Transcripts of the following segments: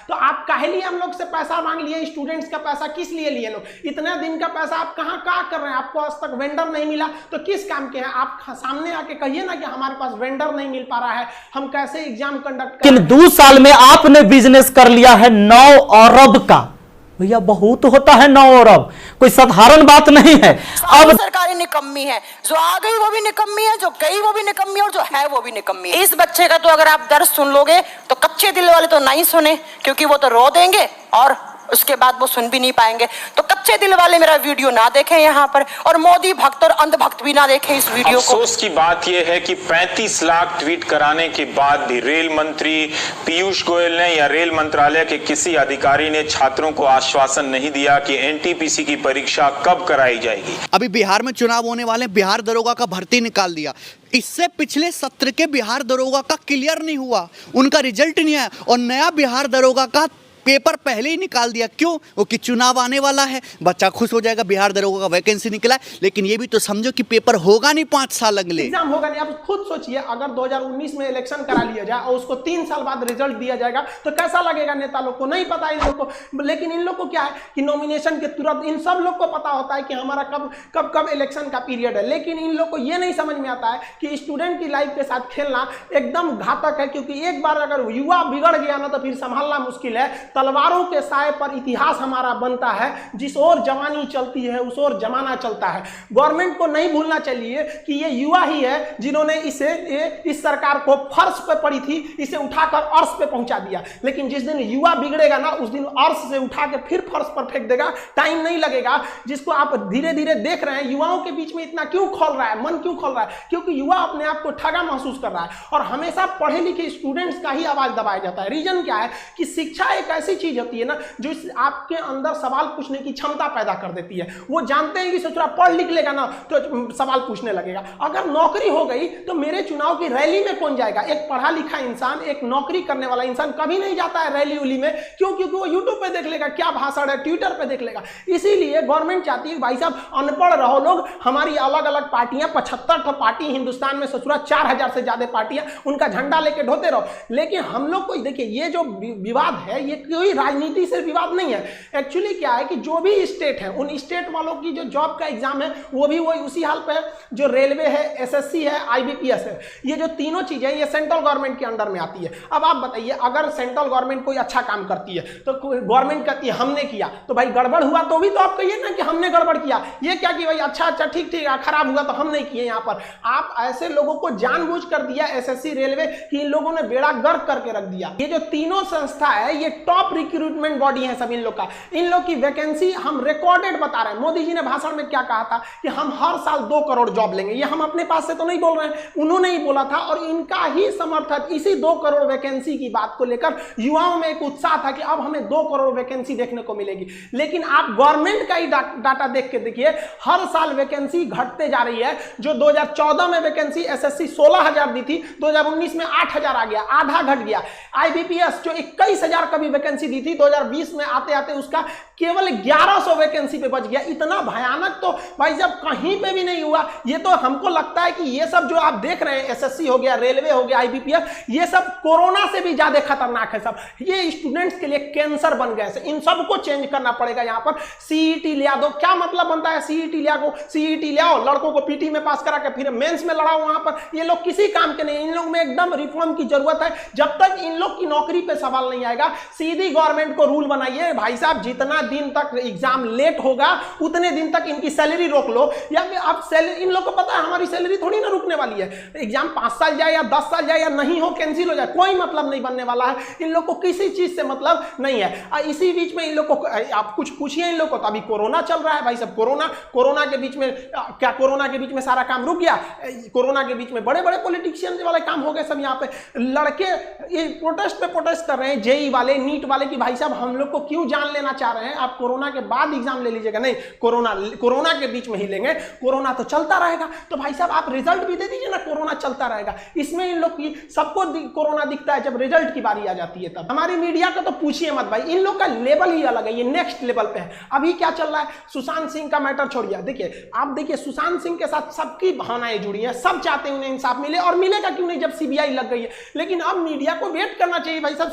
तो आप काहे लिए हम लोग से पैसा मांग लिए? स्टूडेंट्स का पैसा किस लिए लिए लोग? इतना दिन का पैसा आप कहाँ कर रहे हैं? आपको आज तक वेंडर नहीं मिला तो किस काम के हैं आप? सामने आके कहिए ना कि हमारे पास वेंडर नहीं मिल पा रहा है, हम कैसे एग्जाम कंडक्ट करें। लेकिन 2 साल में आपने बिजनेस कर लिया है 9 अरब का। भैया बहुत होता है 9 अरब, कोई साधारण बात नहीं है। अब सरकारी निकम्मी है, जो आ गई वो भी निकम्मी है, जो गई वो भी निकम्मी है, और जो है वो भी निकम्मी है। इस बच्चे का तो अगर आप दर्द सुन लोगे तो कच्चे दिल वाले तो नहीं सुने, क्योंकि वो तो रो देंगे और उसके बाद वो सुन भी नहीं पाएंगे। तो कच्चे दिल वाले मेरा वीडियो ना देखें यहाँ पर, और मोदी भक्त और अंधभक्त भी ना देखें इस वीडियो को। अफसोस की बात यह है कि 35 लाख ट्वीट कराने के बाद भी रेल मंत्री पीयूष गोयल ने या रेल मंत्रालय के किसी अधिकारी ने छात्रों को आश्वासन नहीं दिया कि एनटीपीसी की परीक्षा कब कराई जाएगी। अभी बिहार में चुनाव होने वाले, बिहार दरोगा का भर्ती निकाल दिया। इससे पिछले सत्र के बिहार दरोगा का क्लियर नहीं हुआ, उनका रिजल्ट नहीं आया, और नया बिहार दरोगा का पेपर पहले ही निकाल दिया। क्यों? वो कि चुनाव आने वाला है, बच्चा खुश हो जाएगा, बिहार दरोगा का वैकेंसी निकला है। लेकिन ये भी तो समझो कि पेपर होगा नहीं 5 साल अगले, एग्जाम होगा नहीं। आप खुद सोचिए, अगर 2019 में इलेक्शन करा लिया जाए और उसको 3 साल बाद रिजल्ट दिया जाएगा तो कैसा लगेगा? नेता लोग को नहीं पता इन लोग को, लेकिन इन लोग को क्या है कि नॉमिनेशन के तुरंत इन सब लोग को पता होता है कि हमारा कब इलेक्शन का पीरियड है। लेकिन इन लोग को ये नहीं समझ में आता है कि स्टूडेंट की लाइफ के साथ खेलना एकदम घातक है, क्योंकि एक बार अगर युवा बिगड़ गया ना तो फिर संभालना मुश्किल है। तलवारों के साए पर इतिहास हमारा बनता है, जिस ओर जवानी चलती है उस ओर जमाना चलता है। गवर्नमेंट को नहीं भूलना चाहिए कि ये युवा ही है जिन्होंने इस सरकार को फर्श पे पड़ी थी, इसे उठाकर अर्श पे पहुंचा दिया। लेकिन जिस दिन युवा बिगड़ेगा ना उस दिन अर्श से उठा के फिर फर्श पर फेंक देगा, टाइम नहीं लगेगा। जिसको आप धीरे धीरे देख रहे हैं, युवाओं के बीच में इतना क्यों खोल रहा है, मन क्यों खोल रहा है? क्योंकि युवा अपने आप को ठगा महसूस कर रहा है, और हमेशा पढ़े लिखे स्टूडेंट्स का ही आवाज दबाया जाता है। रीजन क्या है कि शिक्षा एक ऐसी चीज होती है ना जो आपके अंदर सवाल पूछने की क्षमता पैदा कर देती है। वो जानते हैं कि सोचरा पढ़ लिख लेगा ना तो सवाल पूछने लगेगा। अगर नौकरी हो गई तो मेरे चुनाव की रैली में कौन जाएगा? एक पढ़ा लिखा इंसान, एक नौकरी करने वाला इंसान कभी नहीं जाता है रैली उली में। क्यों? क्योंकि वो यूट्यूब पे देख लेगा क्या भाषण है, ट्विटर पे देख लेगा। इसीलिए गवर्नमेंट चाहती है भाई साहब अनपढ़ रहो लोग, हमारी अलग अलग पार्टियां 75 पार्टी हिंदुस्तान में, ससुरा 4000 से ज्यादा पार्टियां, उनका झंडा लेके ढोते रहो। लेकिन हम लोग को देखिए, ये जो विवाद है ये कोई राजनीति से विवाद नहीं है। एक्चुअली क्या है कि जो भी स्टेट है उन स्टेट वालों की जो जॉब का एग्जाम है वो भी वही उसी हाल पे है जो रेलवे है, एसएससी है, आईबीपीएस है। ये जो तीनों चीजें ये सेंट्रल गवर्नमेंट के अंडर में आती है। अब आप बताइए, अगर सेंट्रल गवर्नमेंट कोई अच्छा काम करती है तो गवर्नमेंट कहती है हमने किया, तो भाई गड़बड़ हुआ तो भी तो आप कहिए ना कि हमने गड़बड़ किया। ये क्या कि भाई अच्छा ठीक खराब हुआ तो हम नहीं किए। यहाँ पर आप ऐसे लोगों को जानबूझ कर दिया एसएससी, रेलवे, कि इन लोगों ने बेड़ा गर्क करके रख दिया। ये जो तीनों संस्था है ये टॉप रिक्रूटमेंट बॉडी है सब इन लोग का। इन लोग की वैकेंसी हम रिकॉर्डेड बता रहे हैं। मोदी जी ने भाषण में क्या कहा था कि हम हर साल 2 करोड़ जॉब लेंगे। ये हम अपने पास से तो नहीं बोल रहे हैं, उन्होंने ही बोला था, और इनका ही समर्थक इसी 2 करोड़ वैकेंसी की बात को लेकर युवाओं में एक उत्साह था कि अब हमें 2 करोड़ वैकेंसी देखने को मिलेगी। लेकिन आप गवर्नमेंट का ही डाटा देख के देखिए, हर साल वैकेंसी घटते जा रही है। जो 2014 में वैकेंसी एसएससी 16,000 दी थी, 2019 में 8,000 आ गया, आधा घट गया। आईबीपीएस जो 21,000 कभी वैकेंसी दी थी, 2020 में आते आते उसका केवल 1100 वैकेंसी पे बच गया। इतना भयानक तो भाई साहब कहीं पे भी नहीं हुआ। ये तो हमको लगता है कि ये सब जो आप देख रहे हैं, एसएससी हो गया, रेलवे हो गया, आईबीपीएस, ये सब कोरोना से भी ज्यादा खतरनाक है सब। ये स्टूडेंट्स के लिए कैंसर बन गए। इन सबको चेंज करना पड़ेगा। यहाँ पर सीईटी लिया दो। क्या मतलब बनता है सीईटी लिया को? सीईटी ले आओ, लड़कों को पीटी में पास करा के फिर मेंस में लड़ाओ। वहां पर ये लोग किसी काम के नहीं। इन लोग में एकदम रिफॉर्म की जरूरत है। जब तक इन लोग की नौकरी पे सवाल नहीं आएगा, सीधी गवर्नमेंट को रूल बनाइए भाई साहब, जितना दिन तक एग्जाम लेट होगा उतने दिन तक इनकी सैलरी रोक लो। या आप सैलरी, इन लोग को पता है हमारी सैलरी थोड़ी ना रुकने वाली है। एग्जाम 5 साल जाए या 10 साल जाए या नहीं हो, कैंसिल हो जाए, कोई मतलब नहीं बनने वाला है। इन लोग को किसी चीज से मतलब नहीं है। इसी बीच में इन लोग को आप कुछ पूछिए इन लोग को, तो अभी कोरोना चल रहा है भाई साहब। कोरोना के बीच में क्या कोरोना के बीच में सारा काम रुक गया? कोरोना के बीच में बड़े बड़े पॉलिटिशियन वाले काम हो गए सब। यहाँ पे लड़के ये प्रोटेस्ट पे प्रोटेस्ट कर रहे हैं, जेई वाले, नीट वाले, की भाई साहब हम लोग को क्यों जान लेना चाह रहे हैं? आप कोरोना के बाद एग्जाम ले लीजिएगा। नहीं, कोरोना के बीच में ही लेंगे, कोरोना तो चलता रहेगा। तो भाई साहब आप रिजल्ट भी दे दीजिए ना, कोरोना चलता रहेगा। इसमें इन लोग की सबको कोरोना दिखता है, जब रिजल्ट की बारी आ जाती है तब। हमारी मीडिया का तो पूछिए मत भाई, इन लोग का लेवल ही अलग है, ये नेक्स्ट लेवल पे है। अभी क्या चल रहा है, सुशांत सिंह का मैटर छोड़िए। देखिए आप देखिए, सुशांत सिंह के साथ सबकी भावनाएं जुड़ी है, सब चाहते हैं उन्हें इंसाफ मिले, और मिलेगा क्यों नहीं जब सीबीआई लग गई है। लेकिन अब मीडिया को वेट करना चाहिए भाई साहब।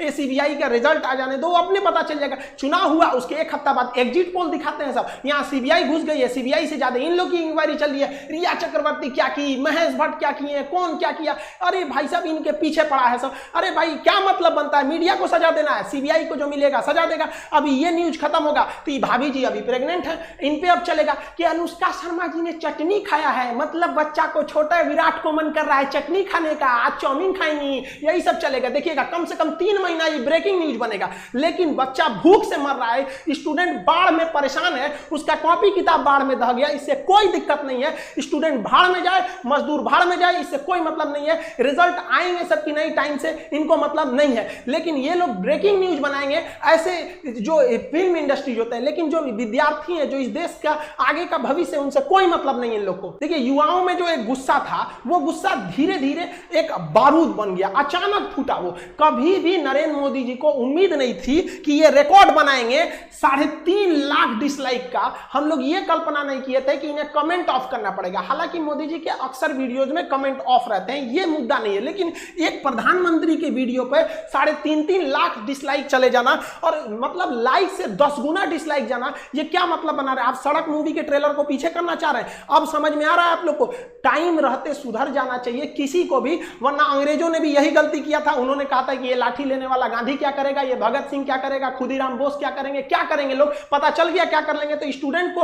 सीबीआई का रिजल्ट आ जाने दो, अपने पता चल जाएगा। चुनाव हुआ उसके एक हफ्ता बाद एग्जिट पोल दिखाते हैं सब, यहाँ सीबीआई घुस गई है, सीबीआई से ज्यादा इन लोग की इंक्वायरी चल रही है, रिया चक्रवर्ती क्या की, महेश भट्ट क्या किए, कौन क्या किया, अरे भाई साहब इनके पीछे पड़ा है सब। अरे भाई क्या मतलब बनता है, मीडिया को सजा देना है, सीबीआई को जो मिलेगा सजा देगा। अभी ये न्यूज खत्म होगा तो ये भाभी जी अभी प्रेग्नेंट है, इन पे अब चलेगा कि अनुष्का शर्मा जी ने चटनी खाया है, मतलब बच्चा को छोटा विराट को मन कर रहा है चटनी खाने का, आज चाउमीन खाएंगी, यही सब चलेगा। देखिएगा कम से कम 3 महीना ये ब्रेकिंग न्यूज बनेगा। लेकिन बच्चा भूख से मर रहा है, स्टूडेंट बाढ़ में परेशान है, उसका कॉपी किताब बाढ़ में दह गया, इससे कोई दिक्कत नहीं है। स्टूडेंट भाड़ में जाए, मजदूर भाड़ में जाए, इससे कोई मतलब नहीं है। रिजल्ट आएंगे सबकी नई टाइम से, इनको मतलब नहीं है। लेकिन ये लोग ब्रेकिंग न्यूज बनाएंगे ऐसे, जो फिल्म इंडस्ट्री होता है, लेकिन जो विद्यार्थी है, जो इस देश का आगे का भविष्य, उनसे कोई मतलब नहीं है इन लोग को। देखिए युवाओं में जो एक गुस्सा था, वो गुस्सा धीरे धीरे एक बारूद बन गया, अचानक फूटा। वो कभी भी नरेंद्र मोदी जी को उम्मीद नहीं थी कि ये रिकॉर्ड बनाएंगे 3.5 लाख डिसलाइक का। हम लोग ये कल्पना नहीं किए थे कि इन्हें कमेंट ऑफ करना पड़ेगा। हालांकि मोदी जी के अक्सर वीडियोज में कमेंट ऑफ रहते हैं, ये मुद्दा नहीं है, लेकिन एक प्रधानमंत्री के वीडियो पे 3.5 लाख डिसलाइक चले जाना, और मतलब लाइक से 10 गुना डिसलाइक जाना, ये क्या मतलब बना रहे हैं आप? सड़क मूवी के ट्रेलर को पीछे करना चाह रहे हैं? अब समझ में आ रहा है आप लोग को, टाइम रहते सुधर जाना चाहिए किसी को भी, वरना अंग्रेजों ने भी यही गलती किया था। उन्होंने कहा था कि ये लाठी लेने वाला गांधी क्या करेगा, ये भगत सिंह क्या करेगा, खुदीराम बोस क्या करेंगे, क्या करेंगे लोग, पता चल गया क्या कर लेंगे। तो स्टूडेंट को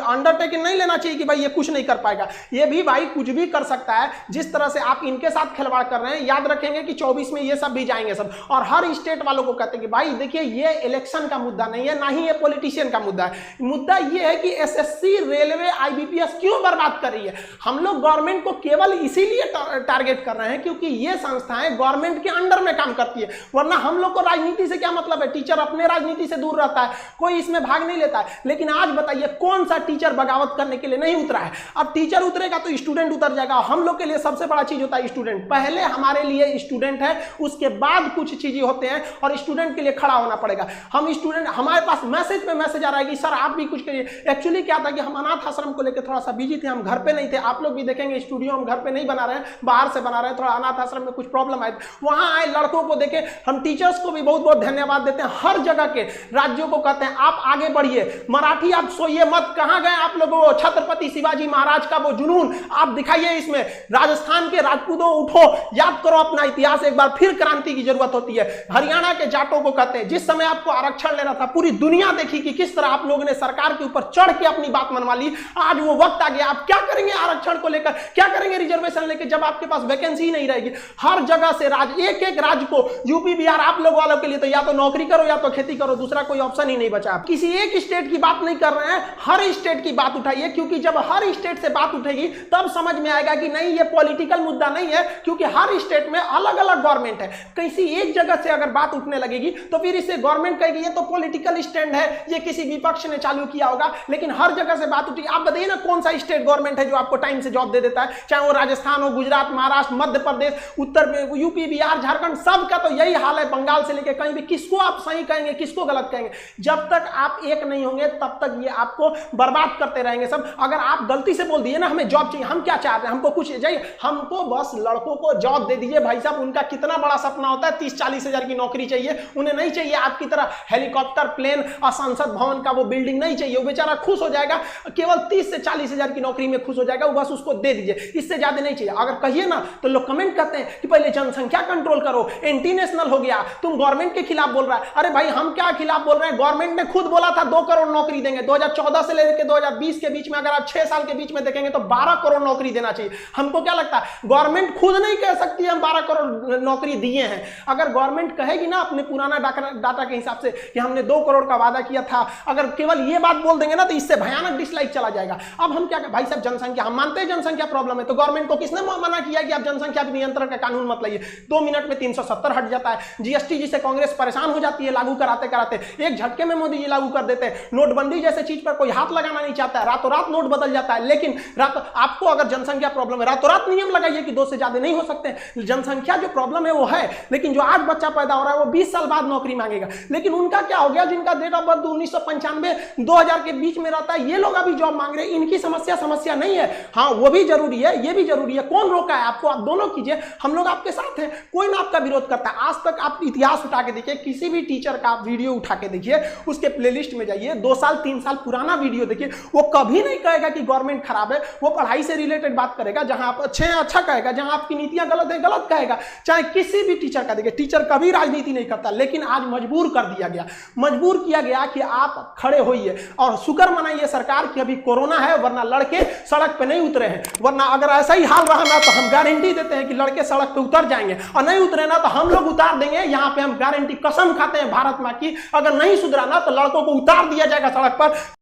अंडरटेकिंग नहीं लेना चाहिए कि भाई ये कुछ नहीं कर पाएगा, ये भी भाई कुछ भी कर सकता है। जिस तरह से आप इनके साथ खिलवाड़ कर रहे हैं, याद रखेंगे कि 24 में ये सब भी जाएंगे सब। और हर स्टेट वालों को कहते हैं कि भाई देखिए ये इलेक्शन का मुद्दा नहीं है, ना ही ये पॉलिटिशियन का मुद्दा है। मुद्दा ये है कि एसएससी, रेलवे, आईबीपीएस क्यों बर्बाद कर रही है। हम लोग गवर्नमेंट को केवल इसीलिए टारगेट कर रहे हैं क्योंकि ये संस्थाएं गवर्नमेंट के अंडर में काम करती है, वरना हम लोग को राजनीति से क्या मतलब है। टीचर अपने राजनीति से दूर रहता है, कोई इसमें भाग नहीं लेता है। लेकिन आज बताइए कौन सा टीचर बगावत करने के लिए नहीं उतरा है। अब टीचर उतरेगा तो स्टूडेंट उतर जाएगा। हम लोग के लिए सबसे बड़ा चीज होता है स्टूडेंट। पहले हमारे लिए स्टूडेंट है, उसके बाद कुछ चीजें होते हैं, और स्टूडेंट के लिए खड़ा होना पड़ेगा। हम स्टूडेंट, हमारे पास मैसेज पे मैसेज आ रहा है कि सर आप भी कुछ करिए। एक्चुअली क्या था कि हम अनाथ आश्रम को लेकर थोड़ा सा बिजी थे, हम घर पे नहीं थे। आप लोग भी देखेंगे स्टूडियो हम घर पे नहीं बना रहे हैं, बाहर से बना रहे हैं। थोड़ा अनाथ आश्रम में कुछ प्रॉब्लम आए, वहां आए लड़कों को देखे। हम टीचर्स को भी बहुत बहुत धन्यवाद देते हैं, हर जगह के राज्यों को कहते हैं आप आगे बढ़िए, मराठी आप सोइए मत। कहां गए आप लोगों, छत्रपति शिवाजी महाराज का वो जुनून आप दिखाइए इसमें। राजस्थान के राजपूतों उठो, याद करो अपना इतिहास, एक बार फिर क्रांति की जरूरत होती है। हरियाणा के जाटों को कहते हैं, जिस समय आपको आरक्षण लेना था, पूरी दुनिया देखी कि किस तरह आप लोगों ने सरकार के ऊपर चढ़ के अपनी बात मनवा ली। आज वो वक्त आ गया, आप क्या करेंगे आरक्षण को लेकर, क्या करेंगे रिजर्वेशन लेकर, जब आपके पास वैकेंसी ही नहीं रहेगी। हर जगह से एक एक राज्य को, यूपी बिहार आप लोग वालों के लिए तो या तो नौकरी करो या तो खेती करो, दूसरा कोई ऑप्शन ही नहीं बचा। किसी एक स्टेट की बात नहीं कर रहे हैं, हर स्टेट की बात उठाइए, क्योंकि जब हर स्टेट से बात उठेगी तब समझ में आएगा कि नहीं ये पॉलिटिकल मुद्दा नहीं है, क्योंकि हर स्टेट में अलग अलग गवर्नमेंट है। किसी एक जगह से अगर बात उठने लगेगी तो फिर इसे गवर्नमेंट कहेगी ये तो पॉलिटिकल स्टैंड है, ये किसी विपक्ष ने चालू किया होगा। लेकिन हर जगह से बात उठी, आप बताइए ना कौन सा स्टेट गवर्नमेंट है जो आपको टाइम से जॉब दे देता है, चाहे वो राजस्थान हो, गुजरात, महाराष्ट्र, मध्य प्रदेश, उत्तर में यूपी, बिहार, झारखंड, सब का तो यही हाल है। बंगाल से लेकर कहीं भी, किसको आप सही कहेंगे, किसको गलत कहेंगे। जब तक आप एक नहीं होंगे तब तक ये आपको बर्बाद करते रहेंगे सब। अगर आप गलती से बोल दिए ना हमें जॉब चाहिए, हम क्या चाहते हैं, हमको कुछ चाहिए, हमको बस लड़कों को जॉब दे दीजिए। भाई साहब उनका कितना बड़ा सपना होता है, 30-40 हजार की नौकरी चाहिए, उन्हें नहीं चाहिए आपकी तरह हेलीकॉप्टर, प्लेन और संसद भवन का वो बिल्डिंग नहीं चाहिए। वो बेचारा खुश हो जाएगा, केवल 30 से 40 हजार की नौकरी में खुश हो जाएगा, वो बस उसको दे दीजिए, इससे ज्यादा नहीं चाहिए। अगर कहिए ना तो लोग कमेंट करते हैं कि पहले जनसंख्या कंट्रोल करो, एंटी नेशनल हो गया, तुम गवर्नमेंट के खिलाफ बोल रहा है। अरे भाई हम क्या खिलाफ बोल रहे हैं, गवर्नमेंट ने खुद बोला था 2 करोड़ नौकरी देंगे। 2014 से लेकर 2020 के बीच में अगर आप 6 साल के बीच में देखेंगे तो 12 करोड़ नौकरी देना चाहिए। हमको क्या लगता है, गवर्नमेंट खुद नहीं कह सकती हम 12 करोड़ नौकरी दिए हैं। अगर गवर्नमेंट कहेगी ना अपने पुराना डाटा के हिसाब से कि हमने 2 करोड़ का वादा किया था, अगर केवल ये बात बोल देंगे ना तो इससे भयानक डिसलाइक चला जाएगा। अब हम क्या, भाई साहब जनसंख्या, हम मानते हैं जनसंख्या प्रॉब्लम है, तो गवर्नमेंट को किसने मना किया कि आप जनसंख्या नियंत्रण का कानून मत लाइए। 2 मिनट में 370 हट जाता है। जीएसटी जिसे कांग्रेस परेशान हो जाती है लागू कराते कराते, एक झटके में मोदी जी लागू कर देते हैं। नोटबंदी जैसे चीज पर कोई हाथ लगाना नहीं चाहता है, रातों रात नोट बदल जाता है। लेकिन आपको अगर जनसंख्या प्रॉब्लम है, रातों रात नियम लगाइए कि 2 से ज्यादा नहीं हो सकते। जनसंख्या जो प्रॉब्लम है वो है, लेकिन जो आज बच्चा पैदा हो रहा है वो 20 साल बाद नौकरी मांगेगा। लेकिन उनका क्या हो गया, जिनका डेट ऑफ बर्थ 1995 2000 के बीच में रहता है, ये लोग अभी जॉब मांग रहे हैं। इनकी समस्या नहीं है। हाँ वो भी जरूरी है, ये भी जरूरी है। कौन रोका है आपको, आप दोनों कीजिए, हम लोग आपके साथ हैं, कोई ना आपका विरोध करता है। आज तक आप आप इतिहास उठा के देखिए, किसी भी टीचर का आप वीडियो उठा के देखिए, उसके प्लेलिस्ट में जाइए, 2 साल 3 साल पुराना वीडियो देखिए, वो कभी नहीं कहेगा कि गवर्नमेंट खराब है। वो पढ़ाई से रिलेटेड बात करेगा, जहां आप अच्छे हैं अच्छा कहेगा, जहां आपकी नीतियां गलत है गलत कहेगा। चाहे किसी भी टीचर का देखिए, टीचर कभी राजनीति नहीं करता, लेकिन आज मजबूर कर दिया गया, मजबूर किया गया कि आप खड़े होइए। और शुक्र मनाइए सरकार की अभी कोरोना है, वरना लड़के सड़क पे नहीं उतरे हैं। वरना अगर ऐसा ही हाल रहा ना तो हम गारंटी देते हैं कि लड़के सड़क पे उतर जाएंगे, और नहीं उतरे ना तो हम लोग उतार देंगे। यहाँ पे हम गारंटी कसम खाते हैं भारत मां की, अगर नहीं सुधरा ना तो लड़कों को उतार दिया जाएगा सड़क पर।